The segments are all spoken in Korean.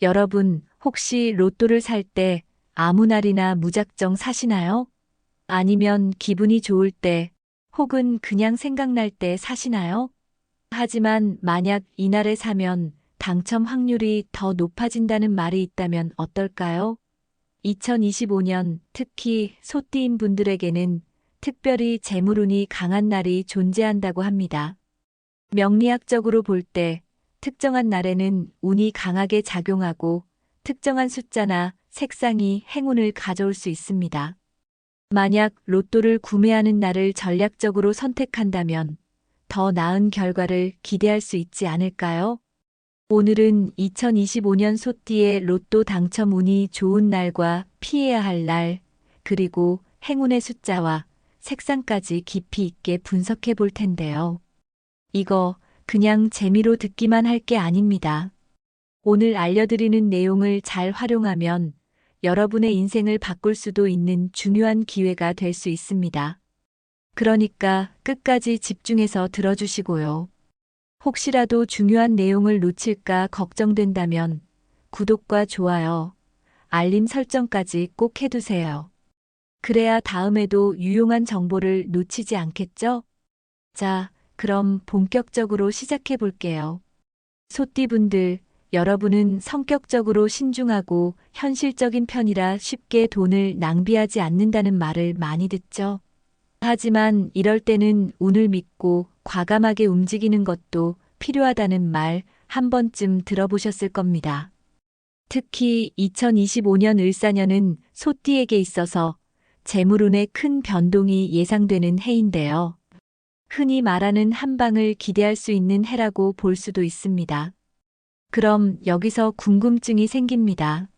여러분, 혹시 로또를 살 때 아무 날이나 무작정 사시나요? 아니면 기분이 좋을 때 혹은 그냥 생각날 때 사시나요? 하지만 만약 이날에 사면 당첨 확률이 더 높아진다는 말이 있다면 어떨까요? 2025년 특히 소띠인 분들에게는 특별히 재물운이 강한 날이 존재한다고 합니다. 명리학적으로 볼 때 특정한 날에는 운이 강하게 작용하고 특정한 숫자나 색상이 행운을 가져올 수 있습니다. 만약 로또를 구매하는 날을 전략적으로 선택한다면 더 나은 결과를 기대할 수 있지 않을까요? 오늘은 2025년 소띠의 로또 당첨 운이 좋은 날과 피해야 할 날, 그리고 행운의 숫자와 색상까지 깊이 있게 분석해 볼 텐데요. 이거 그냥 재미로 듣기만 할 게 아닙니다. 오늘 알려드리는 내용을 잘 활용하면 여러분의 인생을 바꿀 수도 있는 중요한 기회가 될 수 있습니다. 그러니까 끝까지 집중해서 들어주시고요. 혹시라도 중요한 내용을 놓칠까 걱정된다면 구독과 좋아요, 알림 설정까지 꼭 해두세요. 그래야 다음에도 유용한 정보를 놓치지 않겠죠? 자, 그럼 본격적으로 시작해 볼게요. 소띠분들, 여러분은 성격적으로 신중하고 현실적인 편이라 쉽게 돈을 낭비하지 않는다는 말을 많이 듣죠. 하지만 이럴 때는 운을 믿고 과감하게 움직이는 것도 필요하다는 말 한 번쯤 들어보셨을 겁니다. 특히 2025년 을사년은 소띠에게 있어서 재물운에 큰 변동이 예상되는 해인데요. 흔히 말하는 한 방을 기대할 수 있는 해라고 볼 수도 있습니다. 그럼 여기서 궁금증이 생깁니다.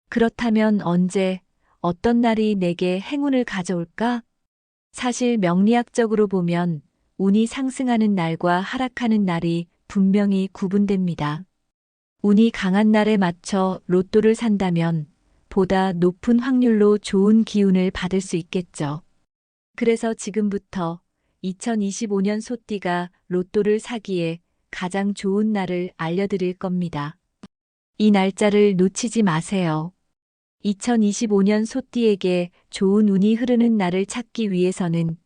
그렇다면 언제, 어떤 날이 내게 행운을 가져올까? 사실 명리학적으로 보면 운이 상승하는 날과 하락하는 날이 분명히 구분됩니다. 운이 강한 날에 맞춰 로또를 산다면 보다 높은 확률로 좋은 기운을 받을 수 있겠죠. 그래서 지금부터 2025년 소띠가 로또를 사기에 가장 좋은 날을 알려드릴 겁니다. 이 날짜를 놓치지 마세요. 2025년 소띠에게 좋은 운이 흐르는 날을 찾기 위해서는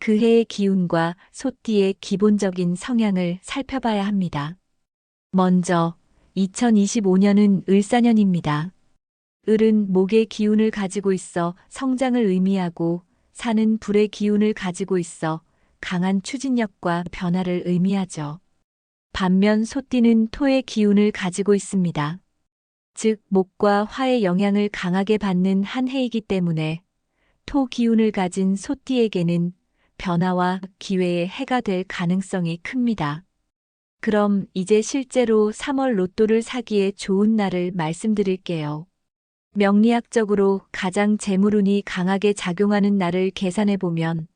그 해의 기운과 소띠의 기본적인 성향을 살펴봐야 합니다. 먼저 2025년은 을사년입니다. 을은 목의 기운을 가지고 있어 성장을 의미하고 산은 불의 기운을 가지고 있어 강한 추진력과 변화를 의미하죠. 반면 소띠는 토의 기운을 가지고 있습니다. 즉, 목과 화의 영향을 강하게 받는 한 해이기 때문에 토 기운을 가진 소띠에게는 변화와 기회의 해가 될 가능성이 큽니다. 그럼 이제 실제로 3월 로또를 사기에 좋은 날을 말씀드릴게요. 명리학적으로 가장 재물운이 강하게 작용하는 날을 계산해 보면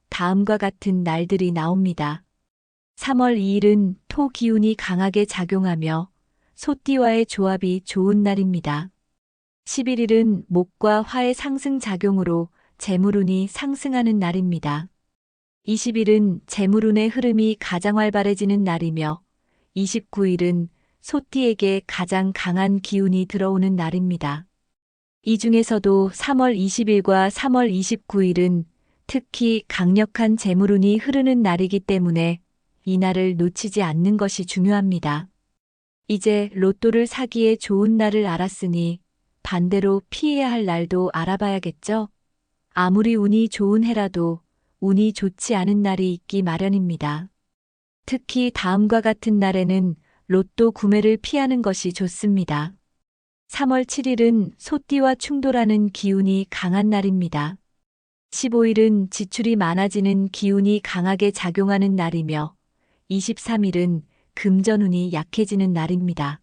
다음과 같은 날들이 나옵니다. 3월 2일은 토 기운이 강하게 작용하며 소띠와의 조합이 좋은 날입니다. 11일은 목과 화의 상승 작용으로 재물운이 상승하는 날입니다. 20일은 재물운의 흐름이 가장 활발해지는 날이며 29일은 소띠에게 가장 강한 기운이 들어오는 날입니다. 이 중에서도 3월 20일과 3월 29일은 특히 강력한 재물운이 흐르는 날이기 때문에 이 날을 놓치지 않는 것이 중요합니다. 이제 로또를 사기에 좋은 날을 알았으니 반대로 피해야 할 날도 알아봐야겠죠? 아무리 운이 좋은 해라도 운이 좋지 않은 날이 있기 마련입니다. 특히 다음과 같은 날에는 로또 구매를 피하는 것이 좋습니다. 3월 7일은 소띠와 충돌하는 기운이 강한 날입니다. 15일은 지출이 많아지는 기운이 강하게 작용하는 날이며 23일은 금전운이 약해지는 날입니다.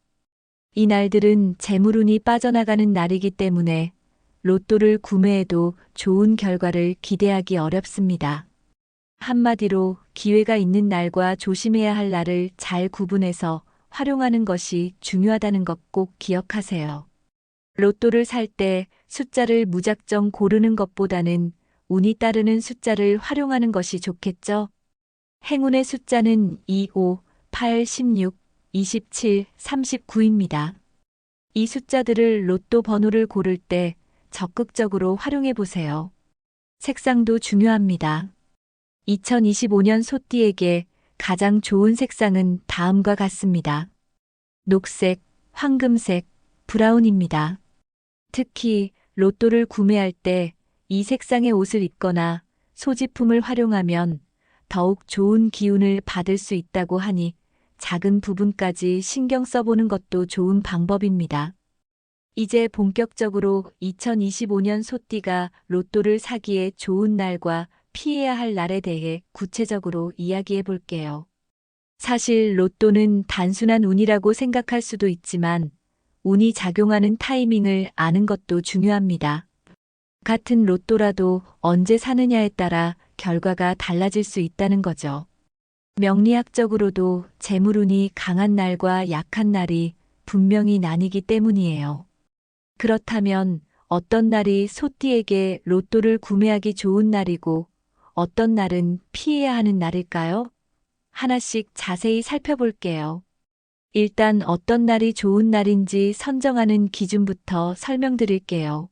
이 날들은 재물운이 빠져나가는 날이기 때문에 로또를 구매해도 좋은 결과를 기대하기 어렵습니다. 한마디로 기회가 있는 날과 조심해야 할 날을 잘 구분해서 활용하는 것이 중요하다는 것 꼭 기억하세요. 로또를 살 때 숫자를 무작정 고르는 것보다는 운이 따르는 숫자를 활용하는 것이 좋겠죠? 행운의 숫자는 2, 5, 8, 16, 27, 39입니다. 이 숫자들을 로또 번호를 고를 때 적극적으로 활용해 보세요. 색상도 중요합니다. 2025년 소띠에게 가장 좋은 색상은 다음과 같습니다. 녹색, 황금색, 브라운입니다. 특히 로또를 구매할 때 이 색상의 옷을 입거나 소지품을 활용하면 더욱 좋은 기운을 받을 수 있다고 하니 작은 부분까지 신경 써보는 것도 좋은 방법입니다. 이제 본격적으로 2025년 소띠가 로또를 사기에 좋은 날과 피해야 할 날에 대해 구체적으로 이야기해 볼게요. 사실 로또는 단순한 운이라고 생각할 수도 있지만 운이 작용하는 타이밍을 아는 것도 중요합니다. 같은 로또라도 언제 사느냐에 따라 결과가 달라질 수 있다는 거죠. 명리학적으로도 재물운이 강한 날과 약한 날이 분명히 나뉘기 때문이에요. 그렇다면 어떤 날이 소띠에게 로또를 구매하기 좋은 날이고 어떤 날은 피해야 하는 날일까요? 하나씩 자세히 살펴볼게요. 일단 어떤 날이 좋은 날인지 선정하는 기준부터 설명드릴게요.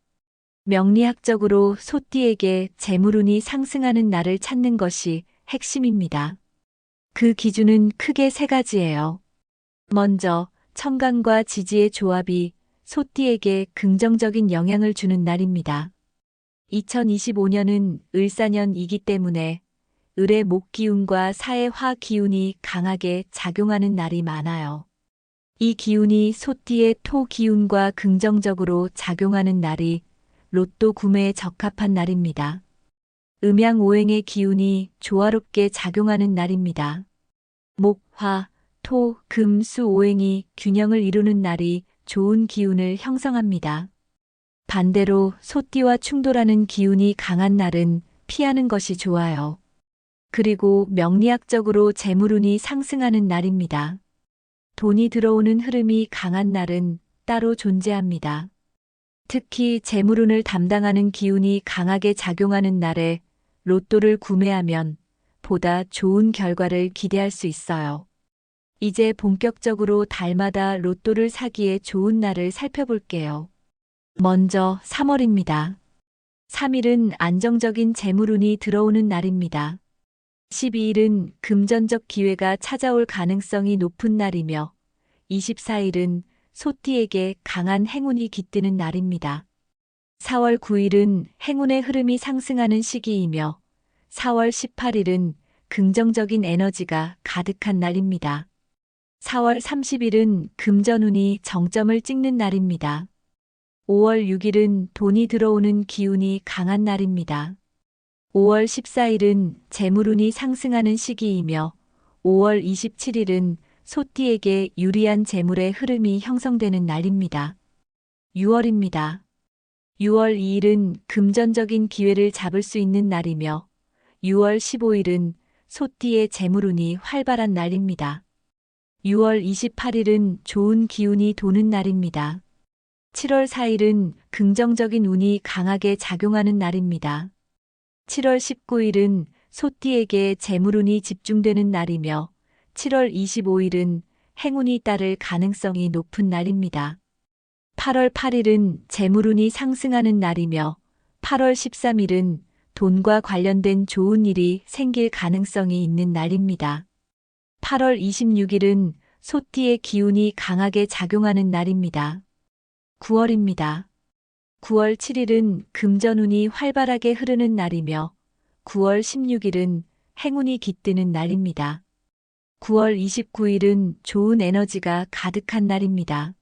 명리학적으로 소띠에게 재물운이 상승하는 날을 찾는 것이 핵심입니다. 그 기준은 크게 세 가지예요. 먼저, 천간과 지지의 조합이 소띠에게 긍정적인 영향을 주는 날입니다. 2025년은 을사년이기 때문에 을의 목 기운과 사의 화 기운이 강하게 작용하는 날이 많아요. 이 기운이 소띠의 토 기운과 긍정적으로 작용하는 날이 로또 구매에 적합한 날입니다. 음양오행의 기운이 조화롭게 작용하는 날입니다. 목, 화, 토, 금, 수 오행이 균형을 이루는 날이 좋은 기운을 형성합니다. 반대로 소띠와 충돌하는 기운이 강한 날은 피하는 것이 좋아요. 그리고 명리학적으로 재물운이 상승하는 날입니다. 돈이 들어오는 흐름이 강한 날은 따로 존재합니다. 특히 재물운을 담당하는 기운이 강하게 작용하는 날에 로또를 구매하면 보다 좋은 결과를 기대할 수 있어요. 이제 본격적으로 달마다 로또를 사기에 좋은 날을 살펴볼게요. 먼저 3월입니다. 3일은 안정적인 재물운이 들어오는 날입니다. 12일은 금전적 기회가 찾아올 가능성이 높은 날이며 24일은 소띠에게 강한 행운이 깃드는 날입니다. 4월 9일은 행운의 흐름이 상승하는 시기이며 4월 18일은 긍정적인 에너지가 가득한 날입니다. 4월 30일은 금전운이 정점을 찍는 날입니다. 5월 6일은 돈이 들어오는 기운이 강한 날입니다. 5월 14일은 재물운이 상승하는 시기이며 5월 27일은 소띠에게 유리한 재물의 흐름이 형성되는 날입니다. 6월입니다. 6월 2일은 금전적인 기회를 잡을 수 있는 날이며 6월 15일은 소띠의 재물운이 활발한 날입니다. 6월 28일은 좋은 기운이 도는 날입니다. 7월 4일은 긍정적인 운이 강하게 작용하는 날입니다. 7월 19일은 소띠에게 재물운이 집중되는 날이며 7월 25일은 행운이 따를 가능성이 높은 날입니다. 8월 8일은 재물운이 상승하는 날이며 8월 13일은 돈과 관련된 좋은 일이 생길 가능성이 있는 날입니다. 8월 26일은 소띠의 기운이 강하게 작용하는 날입니다. 9월입니다. 9월 7일은 금전운이 활발하게 흐르는 날이며 9월 16일은 행운이 깃드는 날입니다. 9월 29일은 좋은 에너지가 가득한 날입니다.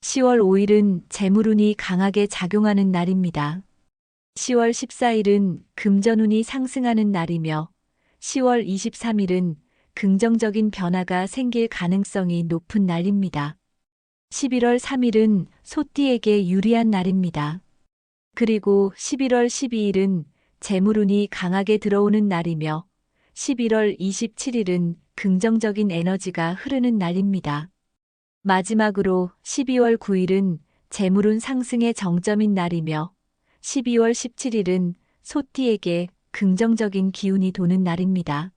10월 5일은 재물운이 강하게 작용하는 날입니다. 10월 14일은 금전운이 상승하는 날이며 10월 23일은 긍정적인 변화가 생길 가능성이 높은 날입니다. 11월 3일은 소띠에게 유리한 날입니다. 그리고 11월 12일은 재물운이 강하게 들어오는 날이며 11월 27일은 긍정적인 에너지가 흐르는 날입니다. 마지막으로 12월 9일은 재물운 상승의 정점인 날이며 12월 17일은 소띠에게 긍정적인 기운이 도는 날입니다.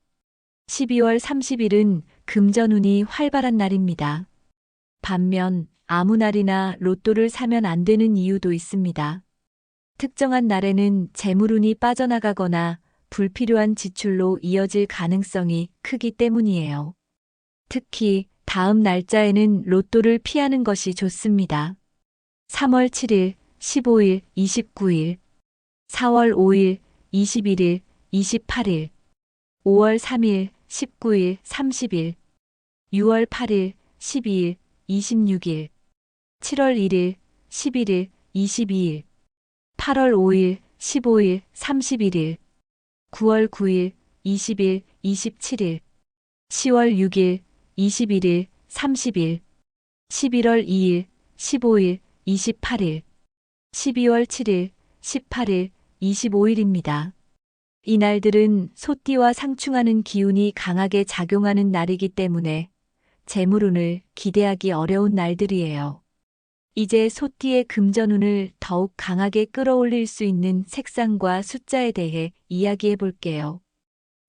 12월 30일은 금전운이 활발한 날입니다. 반면 아무 날이나 로또를 사면 안 되는 이유도 있습니다. 특정한 날에는 재물운이 빠져나가거나 불필요한 지출로 이어질 가능성이 크기 때문이에요. 특히 다음 날짜에는 로또를 피하는 것이 좋습니다. 3월 7일, 15일, 29일, 4월 5일, 21일, 28일, 5월 3일, 19일, 30일, 6월 8일, 12일, 26일, 7월 1일, 11일, 22일, 8월 5일, 15일, 31일, 9월 9일, 20일, 27일, 10월 6일, 21일, 30일, 11월 2일, 15일, 28일, 12월 7일, 18일, 25일입니다. 이 날들은 소띠와 상충하는 기운이 강하게 작용하는 날이기 때문에 재물운을 기대하기 어려운 날들이에요. 이제 소띠의 금전운을 더욱 강하게 끌어올릴 수 있는 색상과 숫자에 대해 이야기해 볼게요.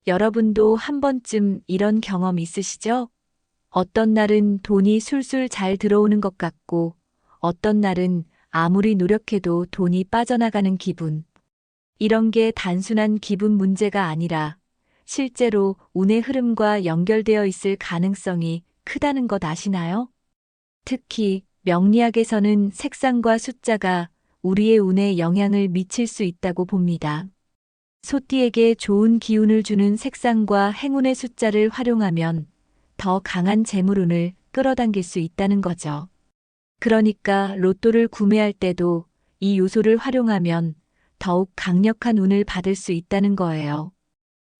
여러분도 한 번쯤 이런 경험 있으시죠? 어떤 날은 돈이 술술 잘 들어오는 것 같고, 어떤 날은 아무리 노력해도 돈이 빠져나가는 기분. 이런 게 단순한 기분 문제가 아니라 실제로 운의 흐름과 연결되어 있을 가능성이 크다는 것 아시나요? 특히 명리학에서는 색상과 숫자가 우리의 운에 영향을 미칠 수 있다고 봅니다. 소띠에게 좋은 기운을 주는 색상과 행운의 숫자를 활용하면 더 강한 재물운을 끌어당길 수 있다는 거죠. 그러니까 로또를 구매할 때도 이 요소를 활용하면 더욱 강력한 운을 받을 수 있다는 거예요.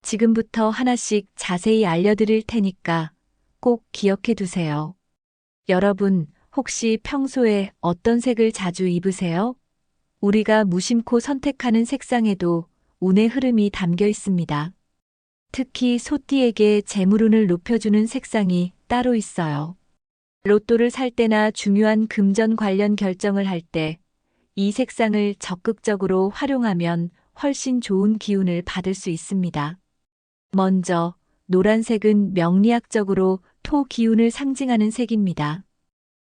지금부터 하나씩 자세히 알려드릴 테니까 꼭 기억해 두세요. 여러분, 혹시 평소에 어떤 색을 자주 입으세요? 우리가 무심코 선택하는 색상에도 운의 흐름이 담겨 있습니다. 특히 소띠에게 재물운을 높여주는 색상이 따로 있어요. 로또를 살 때나 중요한 금전 관련 결정을 할 때 이 색상을 적극적으로 활용하면 훨씬 좋은 기운을 받을 수 있습니다. 먼저, 노란색은 명리학적으로 토 기운을 상징하는 색입니다.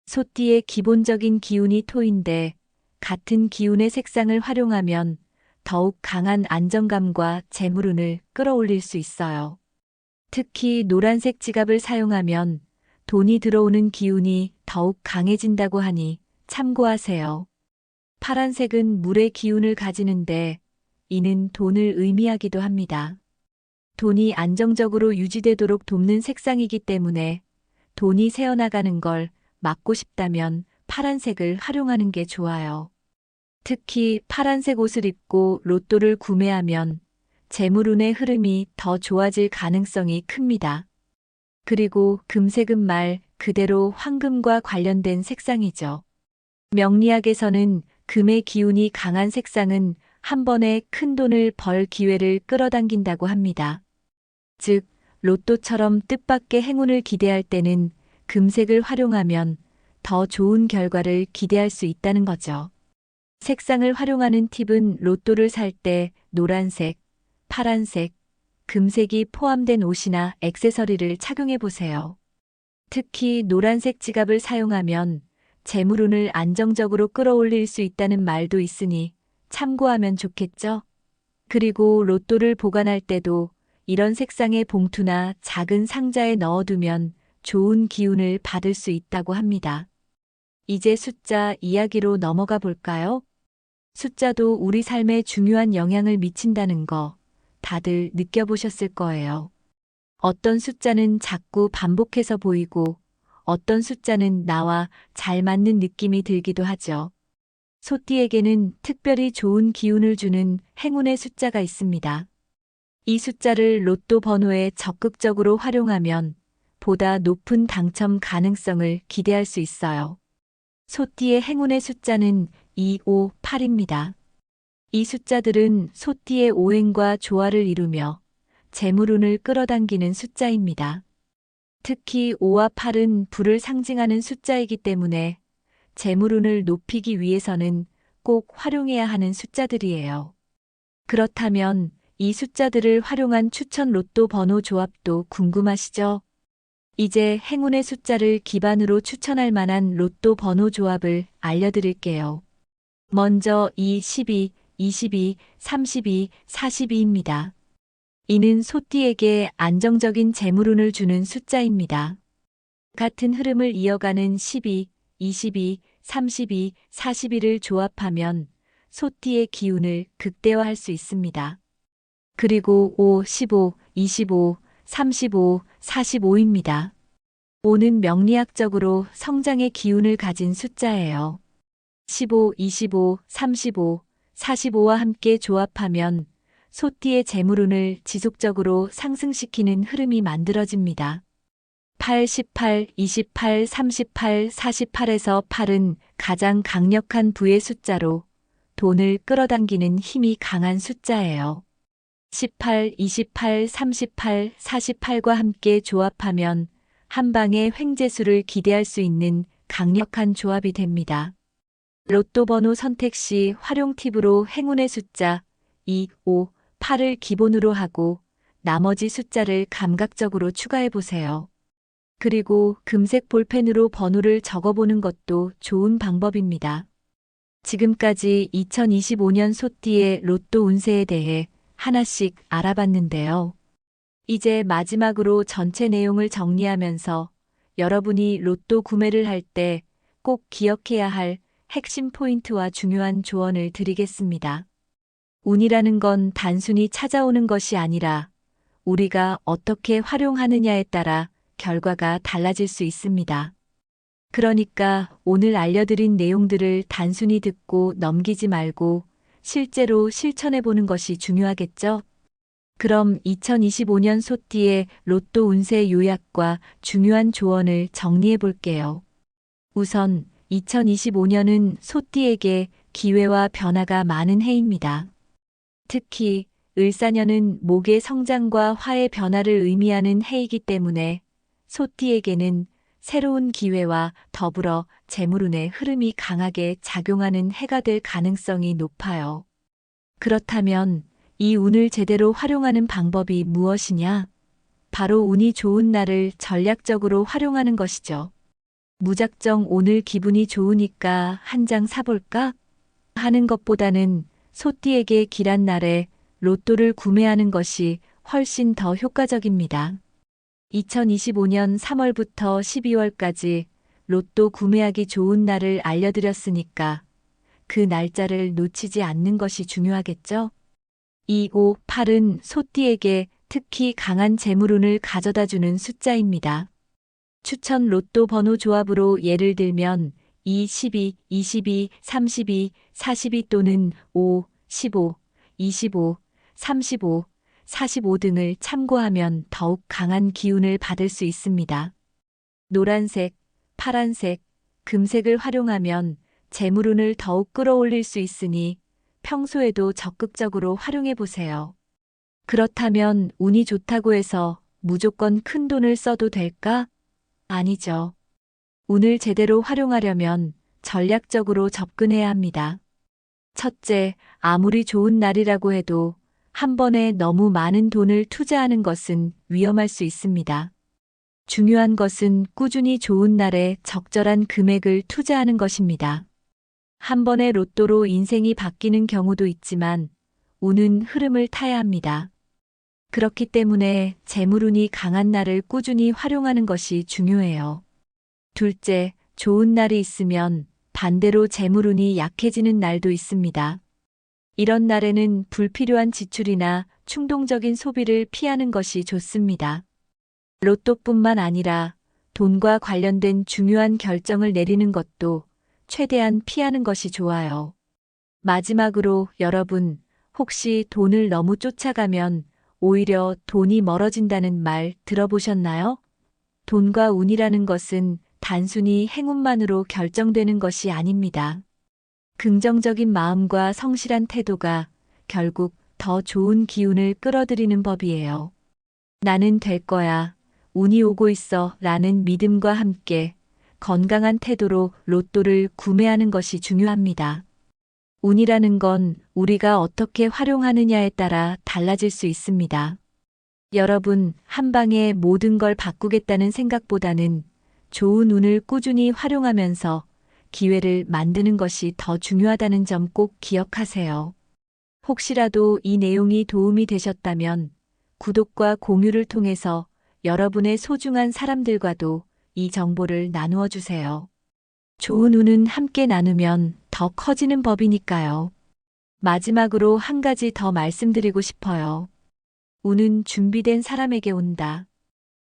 소띠의 기본적인 기운이 토인데 같은 기운의 색상을 활용하면 더욱 강한 안정감과 재물운을 끌어올릴 수 있어요. 특히 노란색 지갑을 사용하면 돈이 들어오는 기운이 더욱 강해진다고 하니 참고하세요. 파란색은 물의 기운을 가지는데 이는 돈을 의미하기도 합니다. 돈이 안정적으로 유지되도록 돕는 색상이기 때문에 돈이 새어나가는 걸 막고 싶다면 파란색을 활용하는 게 좋아요. 특히 파란색 옷을 입고 로또를 구매하면 재물운의 흐름이 더 좋아질 가능성이 큽니다. 그리고 금색은 말 그대로 황금과 관련된 색상이죠. 명리학에서는 금의 기운이 강한 색상은 한 번에 큰 돈을 벌 기회를 끌어당긴다고 합니다. 즉, 로또처럼 뜻밖의 행운을 기대할 때는 금색을 활용하면 더 좋은 결과를 기대할 수 있다는 거죠. 색상을 활용하는 팁은 로또를 살 때 노란색, 파란색, 금색이 포함된 옷이나 액세서리를 착용해 보세요. 특히 노란색 지갑을 사용하면 재물운을 안정적으로 끌어올릴 수 있다는 말도 있으니 참고하면 좋겠죠? 그리고 로또를 보관할 때도 이런 색상의 봉투나 작은 상자에 넣어두면 좋은 기운을 받을 수 있다고 합니다. 이제 숫자 이야기로 넘어가 볼까요? 숫자도 우리 삶에 중요한 영향을 미친다는 거 다들 느껴보셨을 거예요. 어떤 숫자는 자꾸 반복해서 보이고 어떤 숫자는 나와 잘 맞는 느낌이 들기도 하죠. 소띠에게는 특별히 좋은 기운을 주는 행운의 숫자가 있습니다. 이 숫자를 로또 번호에 적극적으로 활용하면 보다 높은 당첨 가능성을 기대할 수 있어요. 소띠의 행운의 숫자는 2, 5, 8입니다. 이 숫자들은 소띠의 오행과 조화를 이루며 재물운을 끌어당기는 숫자입니다. 특히 5와 8은 불을 상징하는 숫자이기 때문에 재물운을 높이기 위해서는 꼭 활용해야 하는 숫자들이에요. 그렇다면 이 숫자들을 활용한 추천 로또 번호 조합도 궁금하시죠? 이제 행운의 숫자를 기반으로 추천할 만한 로또 번호 조합을 알려드릴게요. 먼저 2, 12, 22, 32, 42입니다. 이는 소띠에게 안정적인 재물운을 주는 숫자입니다. 같은 흐름을 이어가는 12, 22, 32, 42를 조합하면 소띠의 기운을 극대화할 수 있습니다. 그리고 5, 15, 25, 35, 45입니다. 5는 명리학적으로 성장의 기운을 가진 숫자예요. 15, 25, 35, 45와 함께 조합하면 소띠의 재물운을 지속적으로 상승시키는 흐름이 만들어집니다. 8, 18, 28, 38, 48에서 8은 가장 강력한 부의 숫자로 돈을 끌어당기는 힘이 강한 숫자예요. 18, 28, 38, 48과 함께 조합하면 한 방의 횡재수를 기대할 수 있는 강력한 조합이 됩니다. 로또 번호 선택 시 활용 팁으로 행운의 숫자 2, 5, 8을 기본으로 하고 나머지 숫자를 감각적으로 추가해 보세요. 그리고 금색 볼펜으로 번호를 적어보는 것도 좋은 방법입니다. 지금까지 2025년 소띠의 로또 운세에 대해 하나씩 알아봤는데요. 이제 마지막으로 전체 내용을 정리하면서 여러분이 로또 구매를 할 때 꼭 기억해야 할 핵심 포인트와 중요한 조언을 드리겠습니다. 운이라는 건 단순히 찾아오는 것이 아니라 우리가 어떻게 활용하느냐에 따라 결과가 달라질 수 있습니다. 그러니까 오늘 알려드린 내용들을 단순히 듣고 넘기지 말고 실제로 실천해 보는 것이 중요하겠죠? 그럼 2025년 소띠의 로또 운세 요약과 중요한 조언을 정리해 볼게요. 우선 2025년은 소띠에게 기회와 변화가 많은 해입니다. 특히 을사년은 목의 성장과 화의 변화를 의미하는 해이기 때문에 소띠에게는 새로운 기회와 더불어 재물운의 흐름이 강하게 작용하는 해가 될 가능성이 높아요. 그렇다면 이 운을 제대로 활용하는 방법이 무엇이냐? 바로 운이 좋은 날을 전략적으로 활용하는 것이죠. 무작정 오늘 기분이 좋으니까 한 장 사볼까? 하는 것보다는 소띠에게 길한 날에 로또를 구매하는 것이 훨씬 더 효과적입니다. 2025년 3월부터 12월까지 로또 구매하기 좋은 날을 알려드렸으니까 그 날짜를 놓치지 않는 것이 중요하겠죠? 2, 5, 8은 소띠에게 특히 강한 재물운을 가져다주는 숫자입니다. 추천 로또 번호 조합으로 예를 들면 2, 12, 22, 32, 42 또는 5, 15, 25, 35, 45 등을 참고하면 더욱 강한 기운을 받을 수 있습니다. 노란색, 파란색, 금색을 활용하면 재물운을 더욱 끌어올릴 수 있으니 평소에도 적극적으로 활용해 보세요. 그렇다면 운이 좋다고 해서 무조건 큰 돈을 써도 될까? 아니죠. 운을 제대로 활용하려면 전략적으로 접근해야 합니다. 첫째, 아무리 좋은 날이라고 해도 한 번에 너무 많은 돈을 투자하는 것은 위험할 수 있습니다. 중요한 것은 꾸준히 좋은 날에 적절한 금액을 투자하는 것입니다. 한 번의 로또로 인생이 바뀌는 경우도 있지만 운은 흐름을 타야 합니다. 그렇기 때문에 재물운이 강한 날을 꾸준히 활용하는 것이 중요해요. 둘째, 좋은 날이 있으면 반대로 재물운이 약해지는 날도 있습니다. 이런 날에는 불필요한 지출이나 충동적인 소비를 피하는 것이 좋습니다. 로또뿐만 아니라 돈과 관련된 중요한 결정을 내리는 것도 최대한 피하는 것이 좋아요. 마지막으로 여러분, 혹시 돈을 너무 쫓아가면 오히려 돈이 멀어진다는 말 들어보셨나요? 돈과 운이라는 것은 단순히 행운만으로 결정되는 것이 아닙니다. 긍정적인 마음과 성실한 태도가 결국 더 좋은 기운을 끌어들이는 법이에요. 나는 될 거야. 운이 오고 있어. 라는 믿음과 함께 건강한 태도로 로또를 구매하는 것이 중요합니다. 운이라는 건 우리가 어떻게 활용하느냐에 따라 달라질 수 있습니다. 여러분, 한 방에 모든 걸 바꾸겠다는 생각보다는 좋은 운을 꾸준히 활용하면서 기회를 만드는 것이 더 중요하다는 점 꼭 기억하세요. 혹시라도 이 내용이 도움이 되셨다면 구독과 공유를 통해서 여러분의 소중한 사람들과도 이 정보를 나누어 주세요. 좋은 운은 함께 나누면 더 커지는 법이니까요. 마지막으로 한 가지 더 말씀드리고 싶어요. 운은 준비된 사람에게 온다.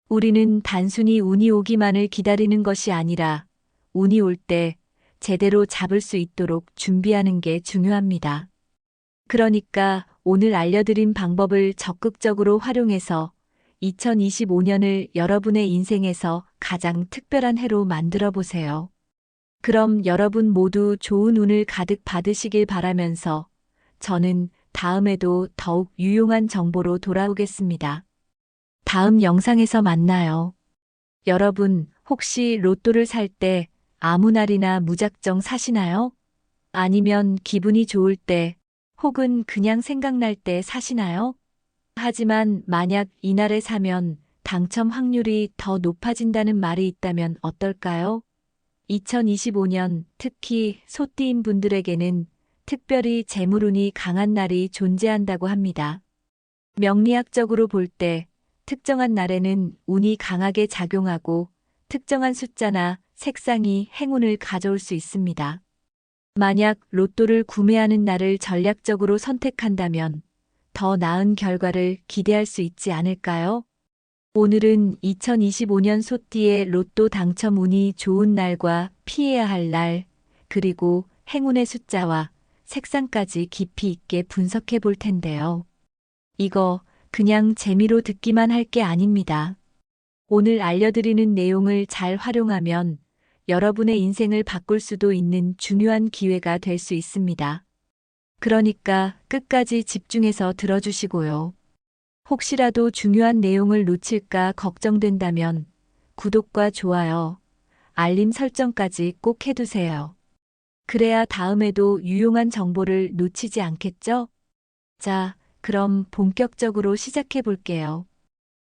우리는 단순히 운이 오기만을 기다리는 것이 아니라 운이 올 때 제대로 잡을 수 있도록 준비하는 게 중요합니다. 그러니까 오늘 알려드린 방법을 적극적으로 활용해서 2025년을 여러분의 인생에서 가장 특별한 해로 만들어 보세요. 그럼 여러분 모두 좋은 운을 가득 받으시길 바라면서 저는 다음에도 더욱 유용한 정보로 돌아오겠습니다. 다음 영상에서 만나요. 여러분, 혹시 로또를 살 때 아무 날이나 무작정 사시나요? 아니면 기분이 좋을 때 혹은 그냥 생각날 때 사시나요? 하지만 만약 이날에 사면 당첨 확률이 더 높아진다는 말이 있다면 어떨까요? 2025년 특히 소띠인 분들에게는 특별히 재물운이 강한 날이 존재한다고 합니다. 명리학적으로 볼 때 특정한 날에는 운이 강하게 작용하고 특정한 숫자나 색상이 행운을 가져올 수 있습니다. 만약 로또를 구매하는 날을 전략적으로 선택한다면 더 나은 결과를 기대할 수 있지 않을까요? 오늘은 2025년 소띠의 로또 당첨 운이 좋은 날과 피해야 할 날, 그리고 행운의 숫자와 색상까지 깊이 있게 분석해 볼 텐데요. 이거 그냥 재미로 듣기만 할 게 아닙니다. 오늘 알려드리는 내용을 잘 활용하면 여러분의 인생을 바꿀 수도 있는 중요한 기회가 될 수 있습니다. 그러니까 끝까지 집중해서 들어주시고요. 혹시라도 중요한 내용을 놓칠까 걱정된다면 구독과 좋아요, 알림 설정까지 꼭 해두세요. 그래야 다음에도 유용한 정보를 놓치지 않겠죠? 자, 그럼 본격적으로 시작해 볼게요.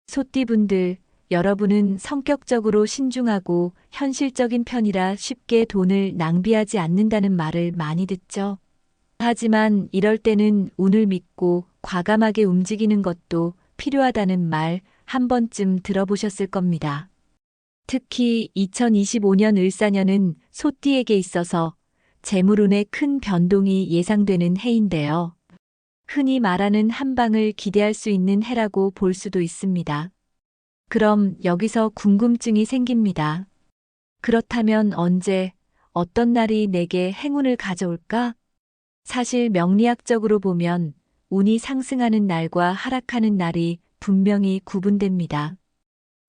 소띠분들, 여러분은 성격적으로 신중하고 현실적인 편이라 쉽게 돈을 낭비하지 않는다는 말을 많이 듣죠. 하지만 이럴 때는 운을 믿고 과감하게 움직이는 것도 필요하다는 말 한 번쯤 들어보셨을 겁니다. 특히 2025년 을사년은 소띠에게 있어서 재물운의 큰 변동이 예상되는 해인데요. 흔히 말하는 한 방을 기대할 수 있는 해라고 볼 수도 있습니다. 그럼 여기서 궁금증이 생깁니다. 그렇다면 언제, 어떤 날이 내게 행운을 가져올까? 사실 명리학적으로 보면 운이 상승하는 날과 하락하는 날이 분명히 구분됩니다.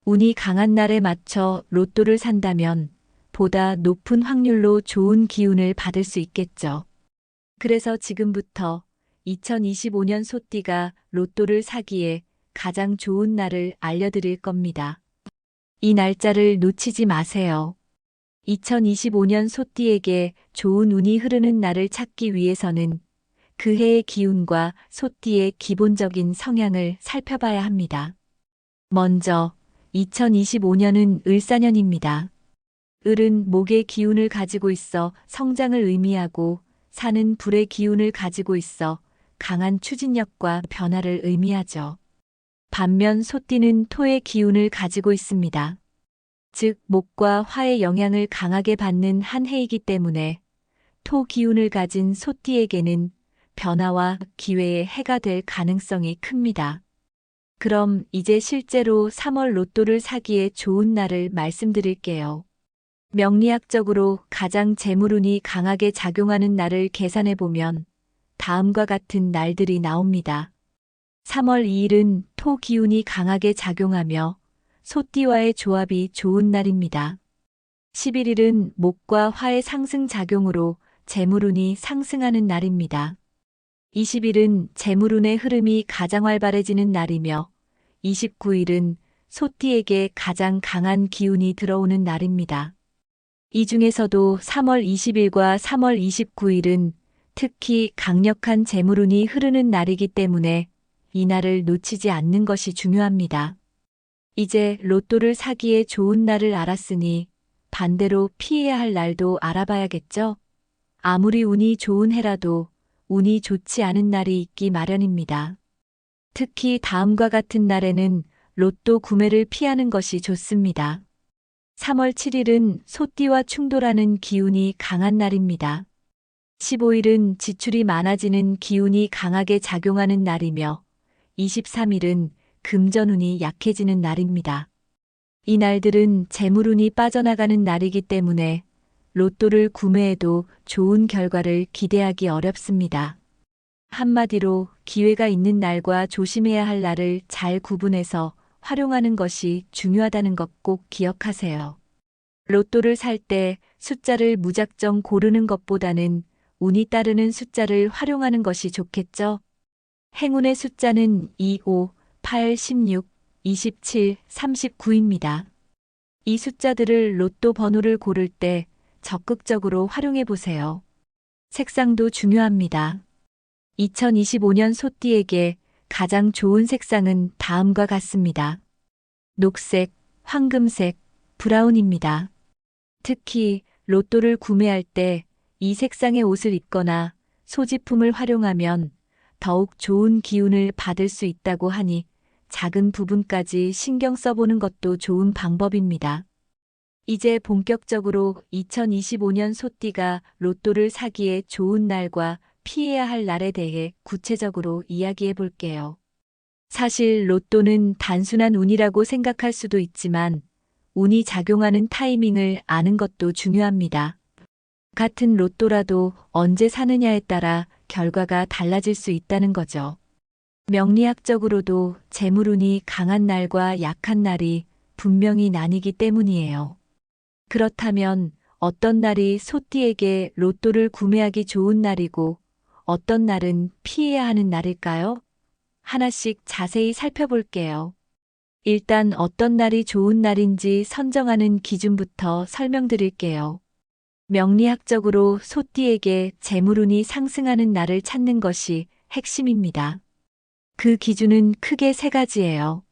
운이 강한 날에 맞춰 로또를 산다면 보다 높은 확률로 좋은 기운을 받을 수 있겠죠. 그래서 지금부터 2025년 소띠가 로또를 사기에 가장 좋은 날을 알려드릴 겁니다. 이 날짜를 놓치지 마세요. 2025년 소띠에게 좋은 운이 흐르는 날을 찾기 위해서는 그 해의 기운과 소띠의 기본적인 성향을 살펴봐야 합니다. 먼저 2025년은 을사년입니다. 을은 목의 기운을 가지고 있어 성장을 의미하고 산은 불의 기운을 가지고 있어 강한 추진력과 변화를 의미하죠. 반면 소띠는 토의 기운을 가지고 있습니다. 즉, 목과 화의 영향을 강하게 받는 한 해이기 때문에 토 기운을 가진 소띠에게는 변화와 기회의 해가 될 가능성이 큽니다. 그럼 이제 실제로 3월 로또를 사기에 좋은 날을 말씀드릴게요. 명리학적으로 가장 재물운이 강하게 작용하는 날을 계산해 보면 다음과 같은 날들이 나옵니다. 3월 2일은 토 기운이 강하게 작용하며 소띠와의 조합이 좋은 날입니다. 11일은 목과 화의 상승 작용으로 재물운이 상승하는 날입니다. 20일은 재물운의 흐름이 가장 활발해지는 날이며 29일은 소띠에게 가장 강한 기운이 들어오는 날입니다. 이 중에서도 3월 20일과 3월 29일은 특히 강력한 재물운이 흐르는 날이기 때문에 이날을 놓치지 않는 것이 중요합니다. 이제 로또를 사기에 좋은 날을 알았으니 반대로 피해야 할 날도 알아봐야겠죠? 아무리 운이 좋은 해라도 운이 좋지 않은 날이 있기 마련입니다. 특히 다음과 같은 날에는 로또 구매를 피하는 것이 좋습니다. 3월 7일은 소띠와 충돌하는 기운이 강한 날입니다. 15일은 지출이 많아지는 기운이 강하게 작용하는 날이며 23일은 금전운이 약해지는 날입니다. 이 날들은 재물운이 빠져나가는 날이기 때문에 로또를 구매해도 좋은 결과를 기대하기 어렵습니다. 한마디로 기회가 있는 날과 조심해야 할 날을 잘 구분해서 활용하는 것이 중요하다는 것 꼭 기억하세요. 로또를 살 때 숫자를 무작정 고르는 것보다는 운이 따르는 숫자를 활용하는 것이 좋겠죠? 행운의 숫자는 2, 5, 8, 16, 27, 39입니다. 이 숫자들을 로또 번호를 고를 때 적극적으로 활용해 보세요. 색상도 중요합니다. 2025년 소띠에게 가장 좋은 색상은 다음과 같습니다. 녹색, 황금색, 브라운입니다. 특히 로또를 구매할 때 이 색상의 옷을 입거나 소지품을 활용하면 더욱 좋은 기운을 받을 수 있다고 하니 작은 부분까지 신경 써보는 것도 좋은 방법입니다. 이제 본격적으로 2025년 소띠가 로또를 사기에 좋은 날과 피해야 할 날에 대해 구체적으로 이야기해 볼게요. 사실 로또는 단순한 운이라고 생각할 수도 있지만 운이 작용하는 타이밍을 아는 것도 중요합니다. 같은 로또라도 언제 사느냐에 따라 결과가 달라질 수 있다는 거죠. 명리학적으로도 재물운이 강한 날과 약한 날이 분명히 나뉘기 때문이에요. 그렇다면 어떤 날이 소띠에게 로또를 구매하기 좋은 날이고 어떤 날은 피해야 하는 날일까요? 하나씩 자세히 살펴볼게요. 일단 어떤 날이 좋은 날인지 선정하는 기준부터 설명드릴게요. 명리학적으로 소띠에게 재물운이 상승하는 날을 찾는 것이 핵심입니다. 그 기준은 크게 세 가지예요.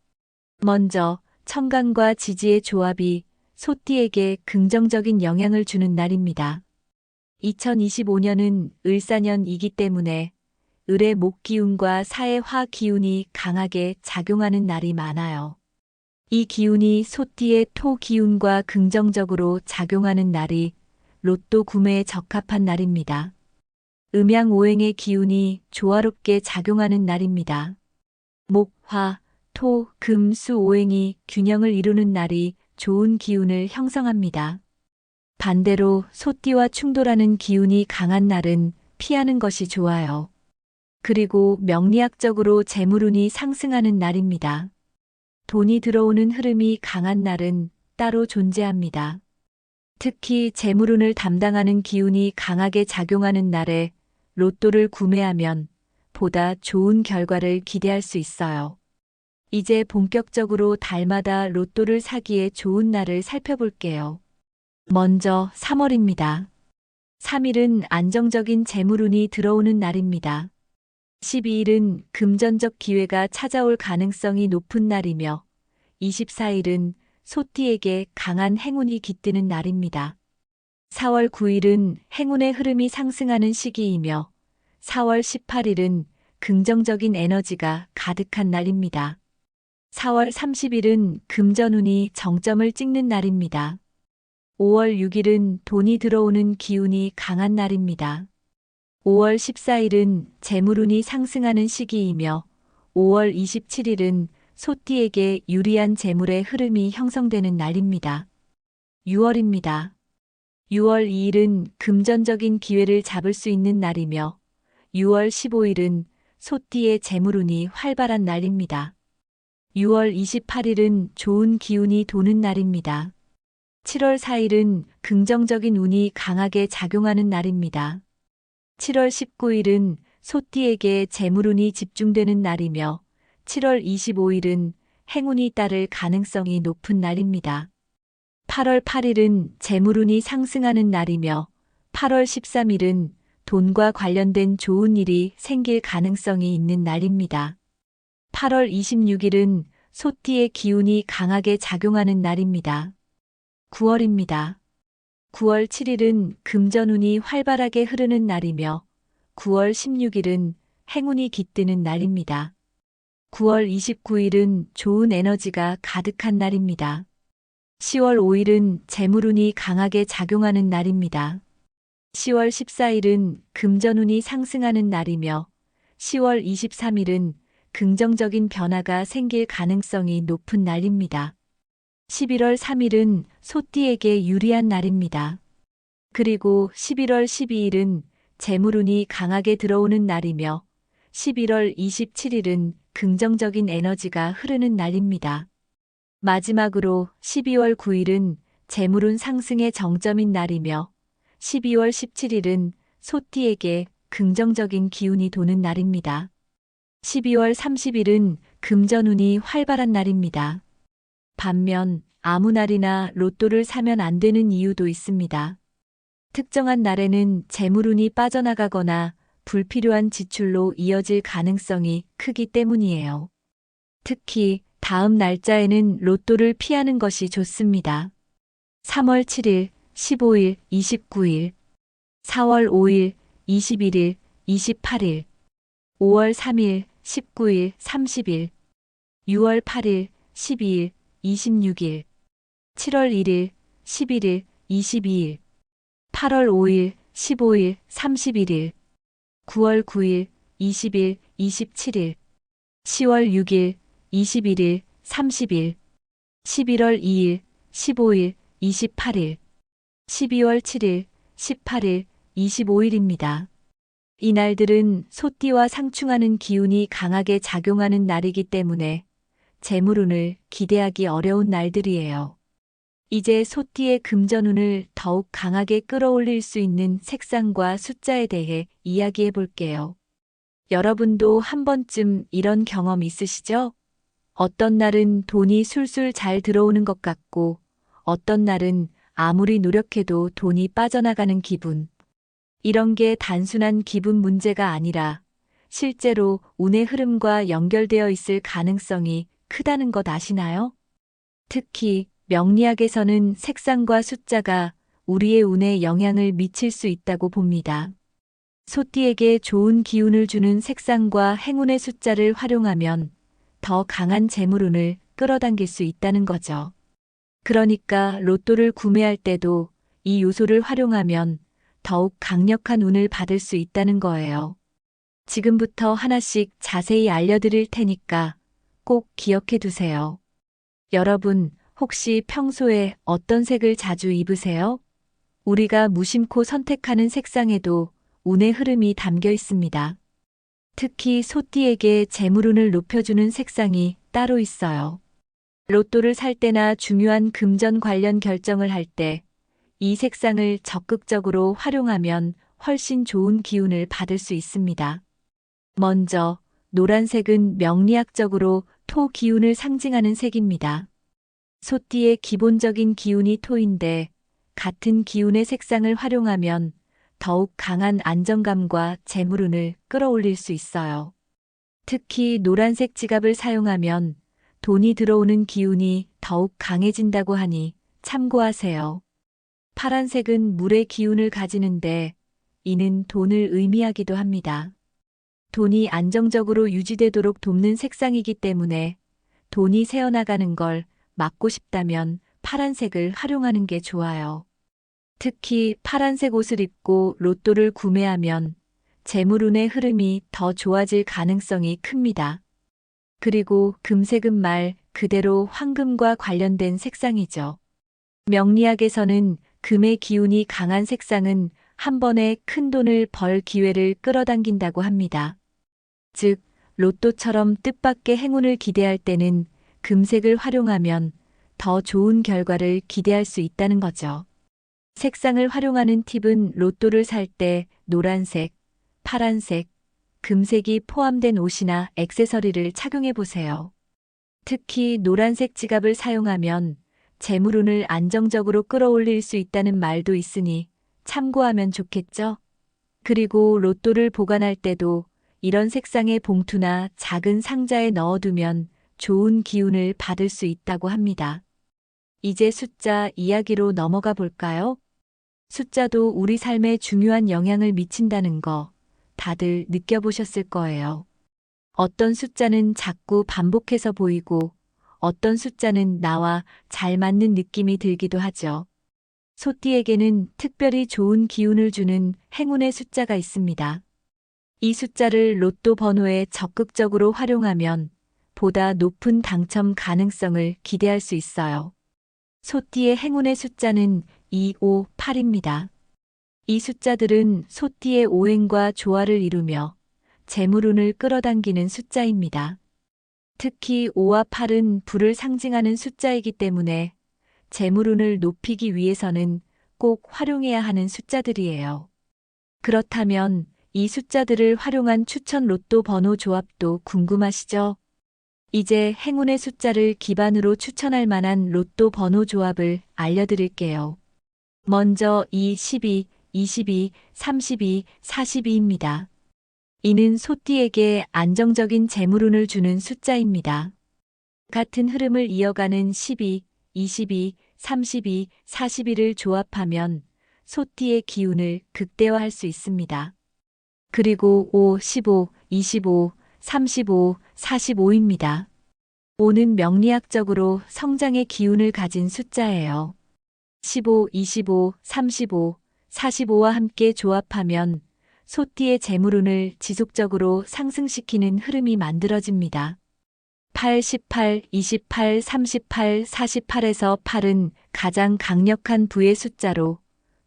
먼저, 천간과 지지의 조합이 소띠에게 긍정적인 영향을 주는 날입니다. 2025년은 을사년이기 때문에 을의 목 기운과 사의 화 기운이 강하게 작용하는 날이 많아요. 이 기운이 소띠의 토 기운과 긍정적으로 작용하는 날이 로또 구매에 적합한 날입니다. 음양오행의 기운이 조화롭게 작용하는 날입니다. 목, 화, 토, 금, 수 오행이 균형을 이루는 날이 좋은 기운을 형성합니다. 반대로 소띠와 충돌하는 기운이 강한 날은 피하는 것이 좋아요. 그리고 명리학적으로 재물운이 상승하는 날입니다. 돈이 들어오는 흐름이 강한 날은 따로 존재합니다. 특히 재물운을 담당하는 기운이 강하게 작용하는 날에 로또를 구매하면 보다 좋은 결과를 기대할 수 있어요. 이제 본격적으로 달마다 로또를 사기에 좋은 날을 살펴볼게요. 먼저 3월입니다. 3일은 안정적인 재물운이 들어오는 날입니다. 12일은 금전적 기회가 찾아올 가능성이 높은 날이며 24일은 소띠에게 강한 행운이 깃드는 날입니다. 4월 9일은 행운의 흐름이 상승하는 시기이며 4월 18일은 긍정적인 에너지가 가득한 날입니다. 4월 30일은 금전운이 정점을 찍는 날입니다. 5월 6일은 돈이 들어오는 기운이 강한 날입니다. 5월 14일은 재물운이 상승하는 시기이며 5월 27일은 소띠에게 유리한 재물의 흐름이 형성되는 날입니다. 6월입니다. 6월 2일은 금전적인 기회를 잡을 수 있는 날이며 6월 15일은 소띠의 재물운이 활발한 날입니다. 6월 28일은 좋은 기운이 도는 날입니다. 7월 4일은 긍정적인 운이 강하게 작용하는 날입니다. 7월 19일은 소띠에게 재물운이 집중되는 날이며 7월 25일은 행운이 따를 가능성이 높은 날입니다. 8월 8일은 재물운이 상승하는 날이며 8월 13일은 돈과 관련된 좋은 일이 생길 가능성이 있는 날입니다. 8월 26일은 소띠의 기운이 강하게 작용하는 날입니다. 9월입니다. 9월 7일은 금전운이 활발하게 흐르는 날이며 9월 16일은 행운이 깃드는 날입니다. 9월 29일은 좋은 에너지가 가득한 날입니다. 10월 5일은 재물운이 강하게 작용하는 날입니다. 10월 14일은 금전운이 상승하는 날이며 10월 23일은 긍정적인 변화가 생길 가능성이 높은 날입니다. 11월 3일은 소띠에게 유리한 날입니다. 그리고 11월 12일은 재물운이 강하게 들어오는 날이며 11월 27일은 긍정적인 에너지가 흐르는 날입니다. 마지막으로 12월 9일은 재물운 상승의 정점인 날이며 12월 17일은 소띠에게 긍정적인 기운이 도는 날입니다. 12월 30일은 금전운이 활발한 날입니다. 반면 아무 날이나 로또를 사면 안 되는 이유도 있습니다. 특정한 날에는 재물운이 빠져나가거나 불필요한 지출로 이어질 가능성이 크기 때문이에요. 특히 다음 날짜에는 로또를 피하는 것이 좋습니다. 3월 7일, 15일, 29일, 4월 5일, 21일, 28일, 5월 3일, 19일, 30일, 6월 8일, 12일, 26일, 7월 1일, 11일, 22일, 8월 5일, 15일, 31일, 9월 9일, 20일, 27일, 10월 6일, 21일, 30일, 11월 2일, 15일, 28일, 12월 7일, 18일, 25일입니다. 이 날들은 소띠와 상충하는 기운이 강하게 작용하는 날이기 때문에 재물운을 기대하기 어려운 날들이에요. 이제 소띠의 금전운을 더욱 강하게 끌어올릴 수 있는 색상과 숫자에 대해 이야기해 볼게요. 여러분도 한 번쯤 이런 경험 있으시죠? 어떤 날은 돈이 술술 잘 들어오는 것 같고, 어떤 날은 아무리 노력해도 돈이 빠져나가는 기분. 이런 게 단순한 기분 문제가 아니라 실제로 운의 흐름과 연결되어 있을 가능성이 크다는 것 아시나요? 특히 명리학에서는 색상과 숫자가 우리의 운에 영향을 미칠 수 있다고 봅니다. 소띠에게 좋은 기운을 주는 색상과 행운의 숫자를 활용하면 더 강한 재물운을 끌어당길 수 있다는 거죠. 그러니까 로또를 구매할 때도 이 요소를 활용하면 더욱 강력한 운을 받을 수 있다는 거예요. 지금부터 하나씩 자세히 알려드릴 테니까 꼭 기억해 두세요. 여러분, 혹시 평소에 어떤 색을 자주 입으세요? 우리가 무심코 선택하는 색상에도 운의 흐름이 담겨 있습니다. 특히 소띠에게 재물운을 높여주는 색상이 따로 있어요. 로또를 살 때나 중요한 금전 관련 결정을 할 때 이 색상을 적극적으로 활용하면 훨씬 좋은 기운을 받을 수 있습니다. 먼저, 노란색은 명리학적으로 토 기운을 상징하는 색입니다. 소띠의 기본적인 기운이 토인데 같은 기운의 색상을 활용하면 더욱 강한 안정감과 재물운을 끌어올릴 수 있어요. 특히 노란색 지갑을 사용하면 돈이 들어오는 기운이 더욱 강해진다고 하니 참고하세요. 파란색은 물의 기운을 가지는데 이는 돈을 의미하기도 합니다. 돈이 안정적으로 유지되도록 돕는 색상이기 때문에 돈이 새어나가는 걸 막고 싶다면 파란색을 활용하는 게 좋아요. 특히 파란색 옷을 입고 로또를 구매하면 재물운의 흐름이 더 좋아질 가능성이 큽니다. 그리고 금색은 말 그대로 황금과 관련된 색상이죠. 명리학에서는 금의 기운이 강한 색상은 한 번에 큰 돈을 벌 기회를 끌어당긴다고 합니다. 즉, 로또처럼 뜻밖의 행운을 기대할 때는 금색을 활용하면 더 좋은 결과를 기대할 수 있다는 거죠. 색상을 활용하는 팁은 로또를 살 때 노란색, 파란색, 금색이 포함된 옷이나 액세서리를 착용해 보세요. 특히 노란색 지갑을 사용하면 재물운을 안정적으로 끌어올릴 수 있다는 말도 있으니 참고하면 좋겠죠? 그리고 로또를 보관할 때도 이런 색상의 봉투나 작은 상자에 넣어두면 좋은 기운을 받을 수 있다고 합니다. 이제 숫자 이야기로 넘어가 볼까요? 숫자도 우리 삶에 중요한 영향을 미친다는 거 다들 느껴보셨을 거예요. 어떤 숫자는 자꾸 반복해서 보이고 어떤 숫자는 나와 잘 맞는 느낌이 들기도 하죠. 소띠에게는 특별히 좋은 기운을 주는 행운의 숫자가 있습니다. 이 숫자를 로또 번호에 적극적으로 활용하면 보다 높은 당첨 가능성을 기대할 수 있어요. 소띠의 행운의 숫자는 2, 5, 8입니다. 이 숫자들은 소띠의 오행과 조화를 이루며 재물운을 끌어당기는 숫자입니다. 특히 5와 8은 불을 상징하는 숫자이기 때문에 재물운을 높이기 위해서는 꼭 활용해야 하는 숫자들이에요. 그렇다면 이 숫자들을 활용한 추천 로또 번호 조합도 궁금하시죠? 이제 행운의 숫자를 기반으로 추천할 만한 로또 번호 조합을 알려드릴게요. 먼저 2, 12, 22, 32, 42입니다. 이는 소띠에게 안정적인 재물운을 주는 숫자입니다. 같은 흐름을 이어가는 12, 22, 32, 41을 조합하면 소띠의 기운을 극대화할 수 있습니다. 그리고 5, 15, 25, 35, 45입니다. 5는 명리학적으로 성장의 기운을 가진 숫자예요. 15, 25, 35, 45와 함께 조합하면 소띠의 재물운을 지속적으로 상승시키는 흐름이 만들어집니다. 8, 18, 28, 38, 48에서 8은 가장 강력한 부의 숫자로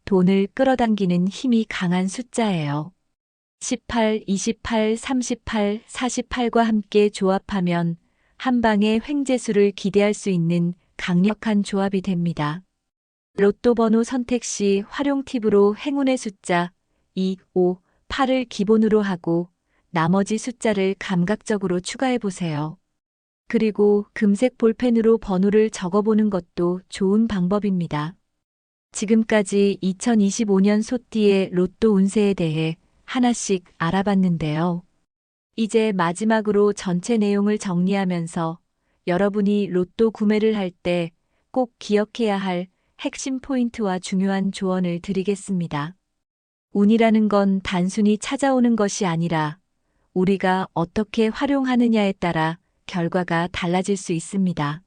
돈을 끌어당기는 힘이 강한 숫자예요. 18, 28, 38, 48과 함께 조합하면 한 방의 횡재수를 기대할 수 있는 강력한 조합이 됩니다. 로또 번호 선택 시 활용 팁으로 행운의 숫자 2, 5, 8을 기본으로 하고 나머지 숫자를 감각적으로 추가해 보세요. 그리고 금색 볼펜으로 번호를 적어보는 것도 좋은 방법입니다. 지금까지 2025년 소띠의 로또 운세에 대해 하나씩 알아봤는데요. 이제 마지막으로 전체 내용을 정리하면서 여러분이 로또 구매를 할 때 꼭 기억해야 할 핵심 포인트와 중요한 조언을 드리겠습니다. 운이라는 건 단순히 찾아오는 것이 아니라 우리가 어떻게 활용하느냐에 따라 결과가 달라질 수 있습니다.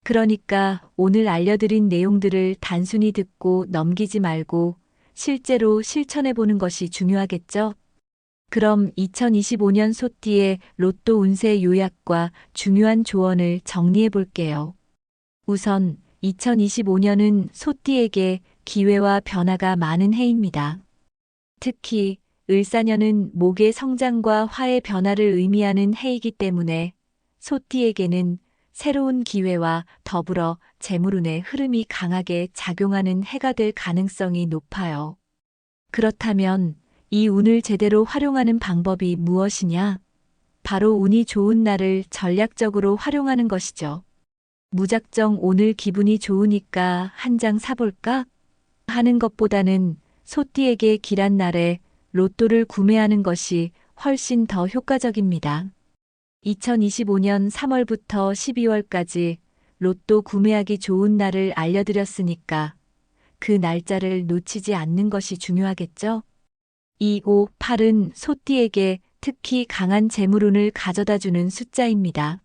그러니까 오늘 알려드린 내용들을 단순히 듣고 넘기지 말고 실제로 실천해 보는 것이 중요하겠죠? 그럼 2025년 소띠의 로또 운세 요약과 중요한 조언을 정리해 볼게요. 우선 2025년은 소띠에게 기회와 변화가 많은 해입니다. 특히 을사년은 목의 성장과 화의 변화를 의미하는 해이기 때문에 소띠에게는 새로운 기회와 더불어 재물운의 흐름이 강하게 작용하는 해가 될 가능성이 높아요. 그렇다면 이 운을 제대로 활용하는 방법이 무엇이냐? 바로 운이 좋은 날을 전략적으로 활용하는 것이죠. 무작정 오늘 기분이 좋으니까 한 장 사볼까? 하는 것보다는 소띠에게 길한 날에 로또를 구매하는 것이 훨씬 더 효과적입니다. 2025년 3월부터 12월까지 로또 구매하기 좋은 날을 알려드렸으니까 그 날짜를 놓치지 않는 것이 중요하겠죠? 2, 5, 8은 소띠에게 특히 강한 재물운을 가져다주는 숫자입니다.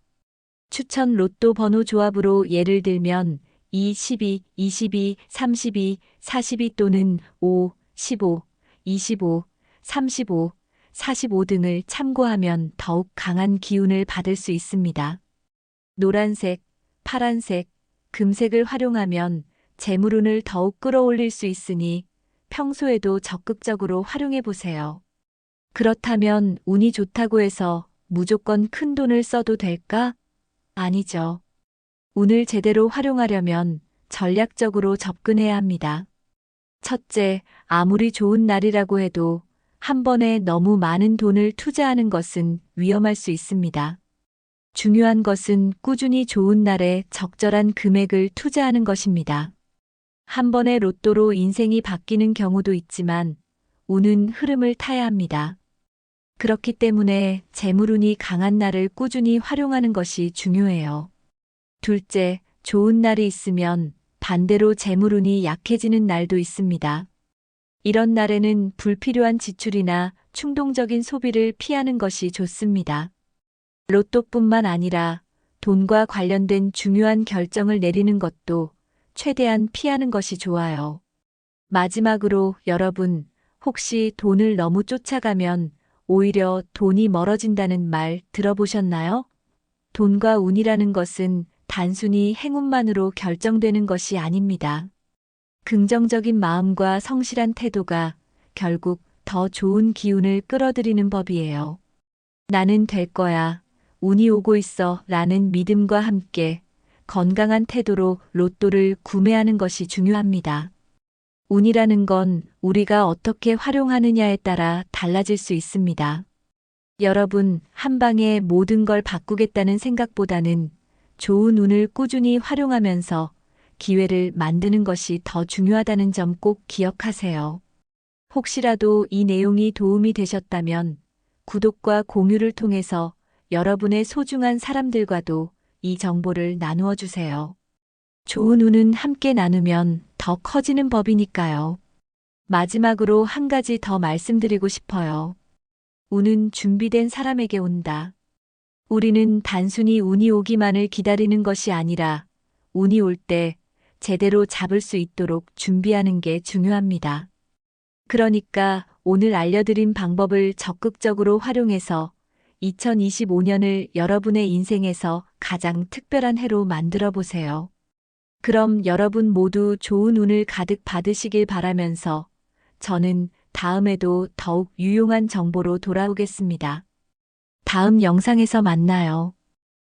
추천 로또 번호 조합으로 예를 들면 2, 12, 22, 32, 42 또는 5, 15, 25, 35, 45 등을 참고하면 더욱 강한 기운을 받을 수 있습니다. 노란색, 파란색, 금색을 활용하면 재물운을 더욱 끌어올릴 수 있으니 평소에도 적극적으로 활용해 보세요. 그렇다면 운이 좋다고 해서 무조건 큰 돈을 써도 될까? 아니죠. 운을 제대로 활용하려면 전략적으로 접근해야 합니다. 첫째, 아무리 좋은 날이라고 해도 한 번에 너무 많은 돈을 투자하는 것은 위험할 수 있습니다. 중요한 것은 꾸준히 좋은 날에 적절한 금액을 투자하는 것입니다. 한 번의 로또로 인생이 바뀌는 경우도 있지만 운은 흐름을 타야 합니다. 그렇기 때문에 재물운이 강한 날을 꾸준히 활용하는 것이 중요해요. 둘째, 좋은 날이 있으면 반대로 재물운이 약해지는 날도 있습니다. 이런 날에는 불필요한 지출이나 충동적인 소비를 피하는 것이 좋습니다. 로또뿐만 아니라 돈과 관련된 중요한 결정을 내리는 것도 최대한 피하는 것이 좋아요. 마지막으로 여러분, 혹시 돈을 너무 쫓아가면 오히려 돈이 멀어진다는 말 들어보셨나요? 돈과 운이라는 것은 단순히 행운만으로 결정되는 것이 아닙니다. 긍정적인 마음과 성실한 태도가 결국 더 좋은 기운을 끌어들이는 법이에요. 나는 될 거야. 운이 오고 있어. 라는 믿음과 함께 건강한 태도로 로또를 구매하는 것이 중요합니다. 운이라는 건 우리가 어떻게 활용하느냐에 따라 달라질 수 있습니다. 여러분, 한 방에 모든 걸 바꾸겠다는 생각보다는 좋은 운을 꾸준히 활용하면서 기회를 만드는 것이 더 중요하다는 점 꼭 기억하세요. 혹시라도 이 내용이 도움이 되셨다면 구독과 공유를 통해서 여러분의 소중한 사람들과도 이 정보를 나누어 주세요. 좋은 운은 함께 나누면 더 커지는 법이니까요. 마지막으로 한 가지 더 말씀드리고 싶어요. 운은 준비된 사람에게 온다. 우리는 단순히 운이 오기만을 기다리는 것이 아니라 운이 올 때 제대로 잡을 수 있도록 준비하는 게 중요합니다. 그러니까 오늘 알려드린 방법을 적극적으로 활용해서 2025년을 여러분의 인생에서 가장 특별한 해로 만들어 보세요. 그럼 여러분 모두 좋은 운을 가득 받으시길 바라면서 저는 다음에도 더욱 유용한 정보로 돌아오겠습니다. 다음 영상에서 만나요.